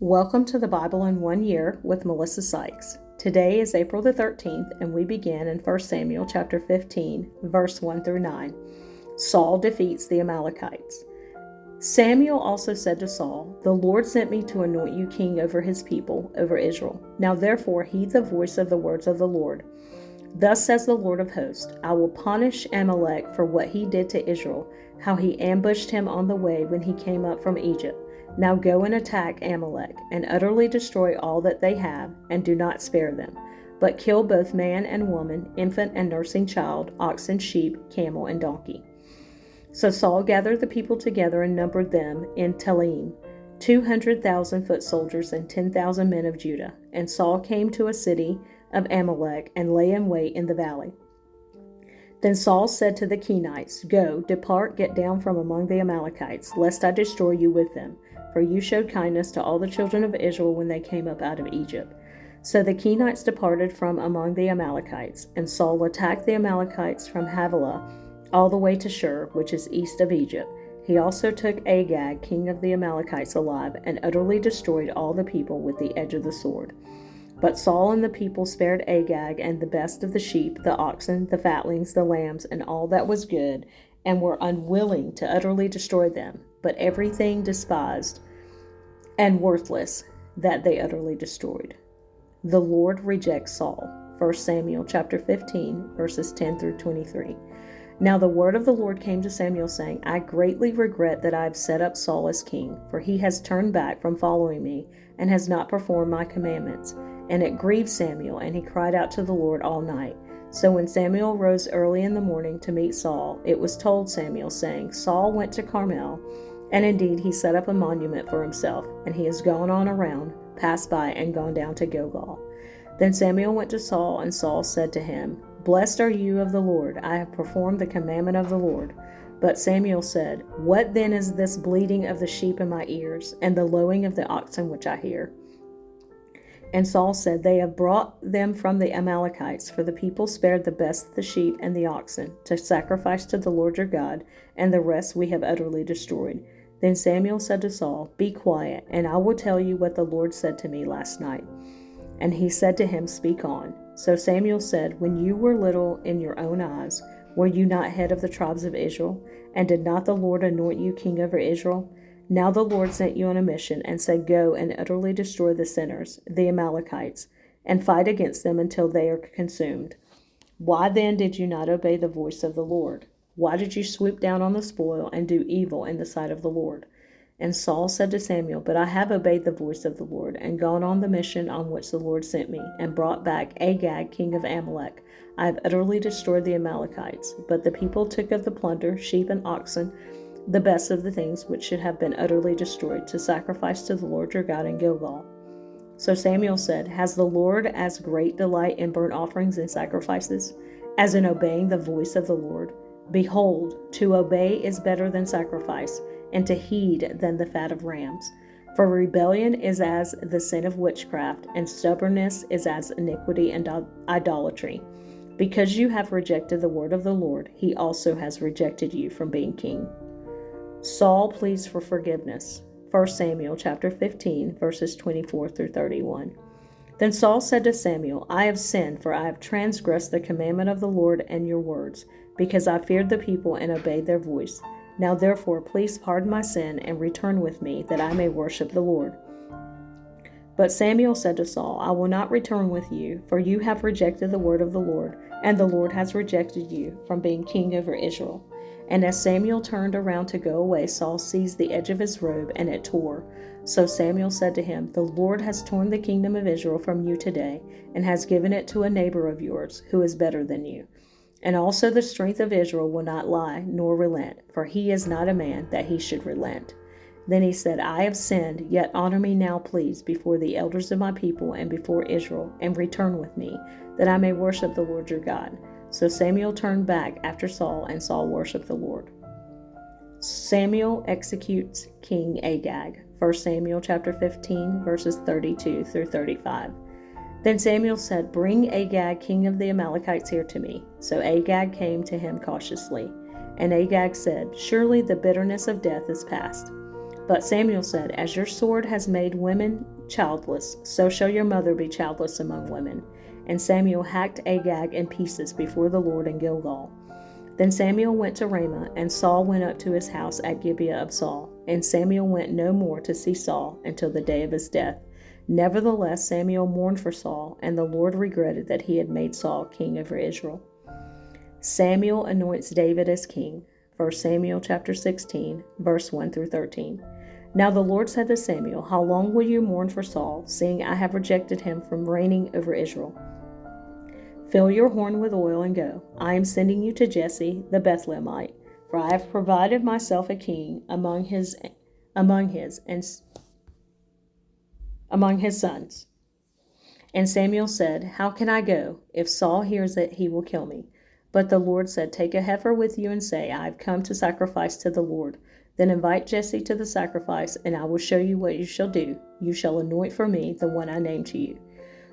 Welcome to the Bible in 1 Year with Melissa Sykes. Today is April the 13th, and we begin in 1 Samuel chapter 15, verse 1 through 9. Saul defeats the Amalekites. Samuel also said to Saul, "The Lord sent me to anoint you king over his people, over Israel. Now therefore heed the voice of the words of the Lord. Thus says the Lord of hosts, I will punish Amalek for what he did to Israel, how he ambushed him on the way when he came up from Egypt. Now go and attack Amalek, and utterly destroy all that they have, and do not spare them, but kill both man and woman, infant and nursing child, oxen, sheep, camel, and donkey." So Saul gathered the people together and numbered them in Telaim, 200,000 foot soldiers and 10,000 men of Judah. And Saul came to a city of Amalek and lay in wait in the valley. Then Saul said to the Kenites, "Go, depart, get down from among the Amalekites, lest I destroy you with them. For you showed kindness to all the children of Israel when they came up out of Egypt." So the Kenites departed from among the Amalekites, and Saul attacked the Amalekites from Havilah all the way to Shur, which is east of Egypt. He also took Agag, king of the Amalekites, alive, and utterly destroyed all the people with the edge of the sword. But Saul and the people spared Agag and the best of the sheep, the oxen, the fatlings, the lambs, and all that was good, and were unwilling to utterly destroy them, but everything despised and worthless that they utterly destroyed. The Lord rejects Saul. 1 Samuel chapter 15, verses 10 through 23. Now the word of the Lord came to Samuel, saying, "I greatly regret that I have set up Saul as king, for he has turned back from following me, and has not performed my commandments." And it grieved Samuel, and he cried out to the Lord all night. So when Samuel rose early in the morning to meet Saul, it was told Samuel, saying, "Saul went to Carmel, and indeed he set up a monument for himself, and he has gone on around, passed by, and gone down to Gilgal." Then Samuel went to Saul, and Saul said to him, "Blessed are you of the Lord, I have performed the commandment of the Lord." But Samuel said, "What then is this bleating of the sheep in my ears, and the lowing of the oxen which I hear?" And Saul said, "They have brought them from the Amalekites, for the people spared the best of the sheep and the oxen, to sacrifice to the Lord your God, and the rest we have utterly destroyed." Then Samuel said to Saul, "Be quiet, and I will tell you what the Lord said to me last night." And he said to him, "Speak on." So Samuel said, "When you were little in your own eyes, were you not head of the tribes of Israel? And did not the Lord anoint you king over Israel? Now the Lord sent you on a mission, and said, Go and utterly destroy the sinners, the Amalekites, and fight against them until they are consumed. Why then did you not obey the voice of the Lord? Why did you swoop down on the spoil and do evil in the sight of the Lord?" And Saul said to Samuel, "But I have obeyed the voice of the Lord, and gone on the mission on which the Lord sent me, and brought back Agag, king of Amalek. I have utterly destroyed the Amalekites. But the people took of the plunder, sheep and oxen, the best of the things which should have been utterly destroyed, to sacrifice to the Lord your God in Gilgal." So Samuel said, "Has the Lord as great delight in burnt offerings and sacrifices, as in obeying the voice of the Lord? Behold, to obey is better than sacrifice, and to heed than the fat of rams. For rebellion is as the sin of witchcraft, and stubbornness is as iniquity and idolatry. Because you have rejected the word of the Lord, he also has rejected you from being king." Saul pleads for forgiveness. 1 Samuel chapter 15, verses 24 through 31. Then Saul said to Samuel, "I have sinned, for I have transgressed the commandment of the Lord and your words, because I feared the people and obeyed their voice. Now therefore please pardon my sin and return with me, that I may worship the Lord." But Samuel said to Saul, "I will not return with you, for you have rejected the word of the Lord, and the Lord has rejected you from being king over Israel." And as Samuel turned around to go away, Saul seized the edge of his robe, and it tore. So Samuel said to him, "The Lord has torn the kingdom of Israel from you today, and has given it to a neighbor of yours, who is better than you. And also the strength of Israel will not lie, nor relent, for he is not a man that he should relent." Then he said, "I have sinned, yet honor me now, please, before the elders of my people and before Israel, and return with me, that I may worship the Lord your God." So Samuel turned back after Saul, and Saul worshipped the Lord. Samuel executes King Agag. 1 Samuel chapter 15, verses 32 through 35. Then Samuel said, "Bring Agag, king of the Amalekites, here to me." So Agag came to him cautiously. And Agag said, "Surely the bitterness of death is past." But Samuel said, As your sword has made women childless, so shall your mother be childless among women. And Samuel hacked Agag in pieces before the Lord in Gilgal. Then Samuel went to Ramah, and Saul went up to his house at Gibeah of Saul. And Samuel went no more to see Saul until the day of his death. Nevertheless, Samuel mourned for Saul, and the Lord regretted that he had made Saul king over Israel. Samuel anoints David as king. 1 Samuel chapter 16, verse 1 through 13. Now the Lord said to Samuel, How long will you mourn for Saul, seeing I have rejected him from reigning over Israel? Fill your horn with oil and go. I am sending you to Jesse the Bethlehemite, for I have provided myself a king among his sons. And Samuel said, How can I go? If Saul hears it, he will kill me. But the Lord said, Take a heifer with you and say, I have come to sacrifice to the Lord. Then invite Jesse to the sacrifice, and I will show you what you shall do. You shall anoint for me the one I name to you.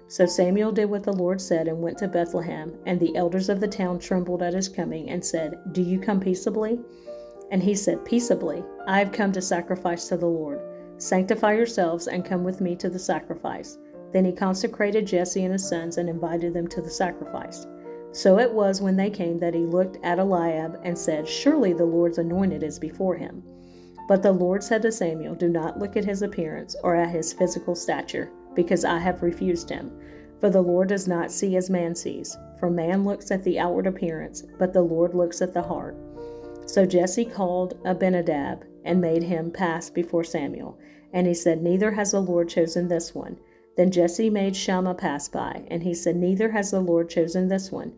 So Samuel did what the Lord said and went to Bethlehem, and the elders of the town trembled at his coming and said, Do you come peaceably? And he said, Peaceably. I have come to sacrifice to the Lord. Sanctify yourselves and come with me to the sacrifice. Then he consecrated Jesse and his sons and invited them to the sacrifice. So it was when they came that he looked at Eliab and said, Surely the Lord's anointed is before him. But the Lord said to Samuel, Do not look at his appearance or at his physical stature, because I have refused him. For the Lord does not see as man sees. For man looks at the outward appearance, but the Lord looks at the heart. So Jesse called Abinadab and made him pass before Samuel. And he said, Neither has the Lord chosen this one. Then Jesse made Shammah pass by, and he said, Neither has the Lord chosen this one.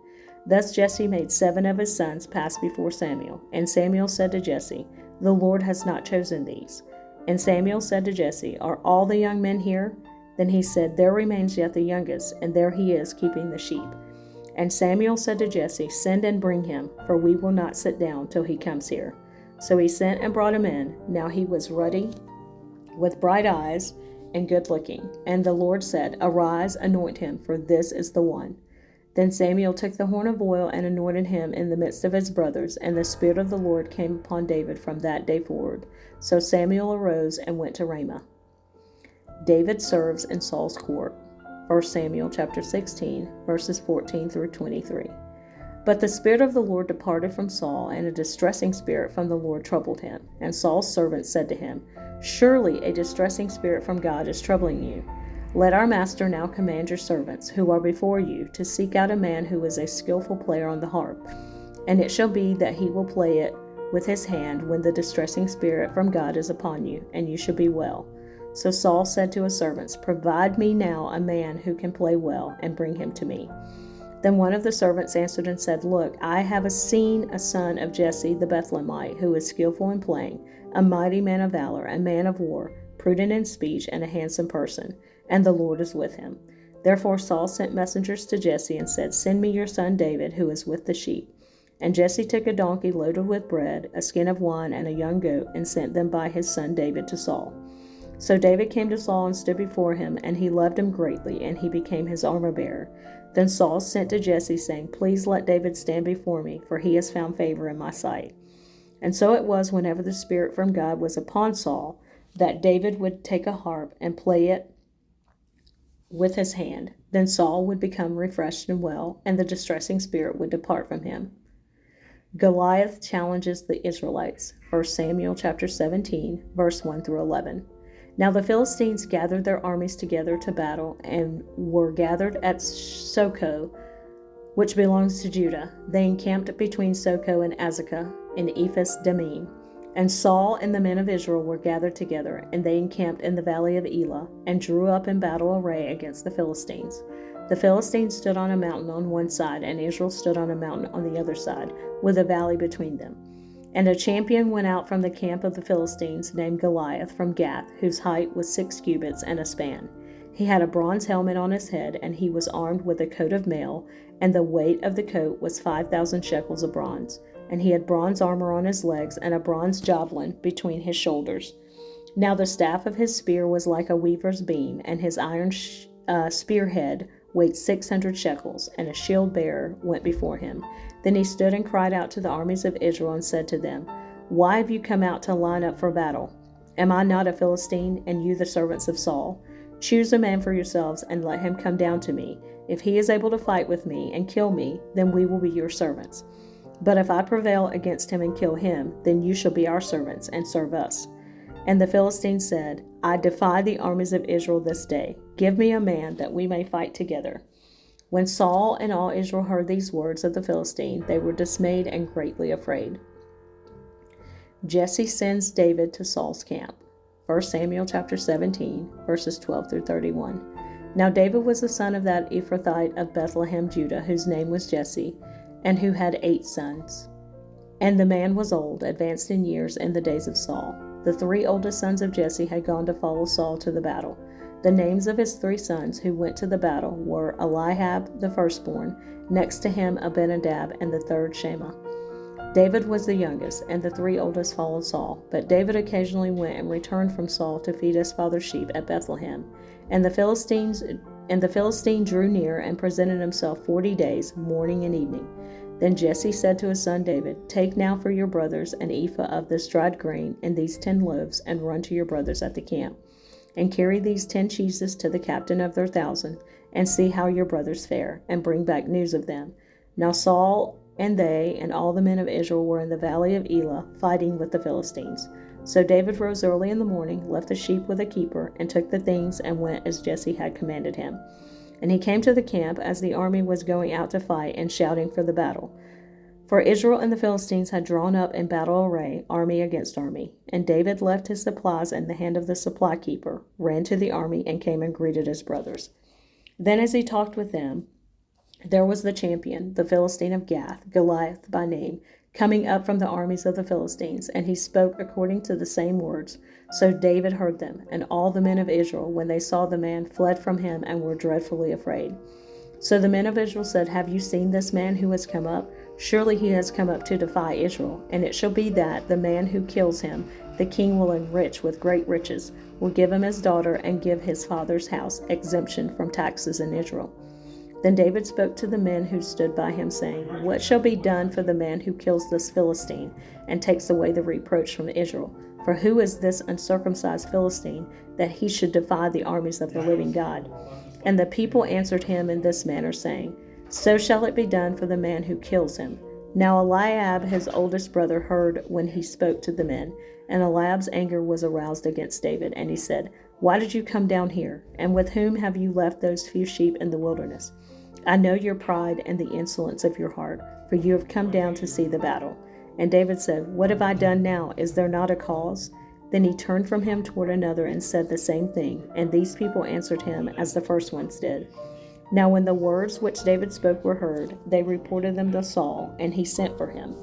Thus Jesse made 7 of his sons pass before Samuel. And Samuel said to Jesse, The Lord has not chosen these. And Samuel said to Jesse, Are all the young men here? Then he said, There remains yet the youngest, and there he is keeping the sheep. And Samuel said to Jesse, Send and bring him, for we will not sit down till he comes here. So he sent and brought him in. Now he was ruddy, with bright eyes, and good looking. And the Lord said, Arise, anoint him, for this is the one. Then Samuel took the horn of oil and anointed him in the midst of his brothers, and the Spirit of the Lord came upon David from that day forward. So Samuel arose and went to Ramah. David serves in Saul's court. 1 Samuel chapter 16, verses 14 through 23. But the Spirit of the Lord departed from Saul, and a distressing spirit from the Lord troubled him. And Saul's servants said to him, Surely a distressing spirit from God is troubling you. Let our master now command your servants, who are before you, to seek out a man who is a skillful player on the harp. And it shall be that he will play it with his hand when the distressing spirit from God is upon you, and you shall be well. So Saul said to his servants, Provide me now a man who can play well, and bring him to me. Then one of the servants answered and said, Look, I have seen a son of Jesse the Bethlehemite, who is skillful in playing, a mighty man of valor, a man of war, prudent in speech, and a handsome person, and the Lord is with him. Therefore Saul sent messengers to Jesse and said, Send me your son David, who is with the sheep. And Jesse took a donkey loaded with bread, a skin of wine, and a young goat, and sent them by his son David to Saul. So David came to Saul and stood before him, and he loved him greatly, and he became his armor-bearer. Then Saul sent to Jesse, saying, Please let David stand before me, for he has found favor in my sight. And so it was, whenever the Spirit from God was upon Saul, that David would take a harp and play it with his hand. Then Saul would become refreshed and well, and the distressing spirit would depart from him. Goliath challenges the Israelites. 1 Samuel chapter 17, verse 1 through 11. Now the Philistines gathered their armies together to battle, and were gathered at Socoh, which belongs to Judah. They encamped between Socoh and Azekah in Ephes Dammim. And Saul and the men of Israel were gathered together, and they encamped in the valley of Elah, and drew up in battle array against the Philistines. The Philistines stood on a mountain on one side, and Israel stood on a mountain on the other side, with a valley between them. And a champion went out from the camp of the Philistines, named Goliath, from Gath, whose height was 6 cubits and a span. He had a bronze helmet on his head, and he was armed with a coat of mail, and the weight of the coat was 5,000 shekels of bronze. And he had bronze armor on his legs, and a bronze javelin between his shoulders. Now the staff of his spear was like a weaver's beam, and his iron spearhead weighed 600 shekels, and a shield bearer went before him. Then he stood and cried out to the armies of Israel and said to them, Why have you come out to line up for battle? Am I not a Philistine, and you the servants of Saul? Choose a man for yourselves, and let him come down to me. If he is able to fight with me and kill me, then we will be your servants. But if I prevail against him and kill him, then you shall be our servants and serve us." And the Philistines said, "I defy the armies of Israel this day. Give me a man that we may fight together." When Saul and all Israel heard these words of the Philistine, they were dismayed and greatly afraid. Jesse sends David to Saul's camp. 1 Samuel chapter 17, verses 12 through 31. Now David was the son of that Ephrathite of Bethlehem, Judah, whose name was Jesse, and who had 8 sons. And the man was old, advanced in years, in the days of Saul. The 3 oldest sons of Jesse had gone to follow Saul to the battle. The names of his 3 sons who went to the battle were Eliab the firstborn, next to him Abinadab, and the third Shammah. David was the youngest, and the 3 oldest followed Saul. But David occasionally went and returned from Saul to feed his father's sheep at Bethlehem. And the Philistine drew near and presented himself 40 days, morning and evening. Then Jesse said to his son David, "Take now for your brothers an ephah of this dried grain and these 10 loaves, and run to your brothers at the camp. And carry these 10 cheeses to the captain of their 1,000, and see how your brothers fare, and bring back news of them." Now Saul and they and all the men of Israel were in the valley of Elah, fighting with the Philistines. So David rose early in the morning, left the sheep with a keeper, and took the things, and went as Jesse had commanded him. And he came to the camp as the army was going out to fight, and shouting for the battle. For Israel and the Philistines had drawn up in battle array, army against army. And David left his supplies in the hand of the supply keeper, ran to the army, and came and greeted his brothers. Then as he talked with them, there was the champion, the Philistine of Gath, Goliath by name, coming up from the armies of the Philistines, and he spoke according to the same words. So David heard them, and all the men of Israel, when they saw the man, fled from him and were dreadfully afraid. So the men of Israel said, "Have you seen this man who has come up? Surely he has come up to defy Israel. And it shall be that the man who kills him, the king will enrich with great riches, will give him his daughter, and give his father's house exemption from taxes in Israel." Then David spoke to the men who stood by him, saying, "What shall be done for the man who kills this Philistine, and takes away the reproach from Israel? For who is this uncircumcised Philistine, that he should defy the armies of the living God?" And the people answered him in this manner, saying, "So shall it be done for the man who kills him." Now Eliab, his oldest brother, heard when he spoke to the men, and Eliab's anger was aroused against David, and he said, "Why did you come down here? And with whom have you left those few sheep in the wilderness? I know your pride and the insolence of your heart, for you have come down to see the battle." And David said, "What have I done now? Is there not a cause?" Then he turned from him toward another and said the same thing, and these people answered him as the first ones did. Now when the words which David spoke were heard, they reported them to Saul, and he sent for him.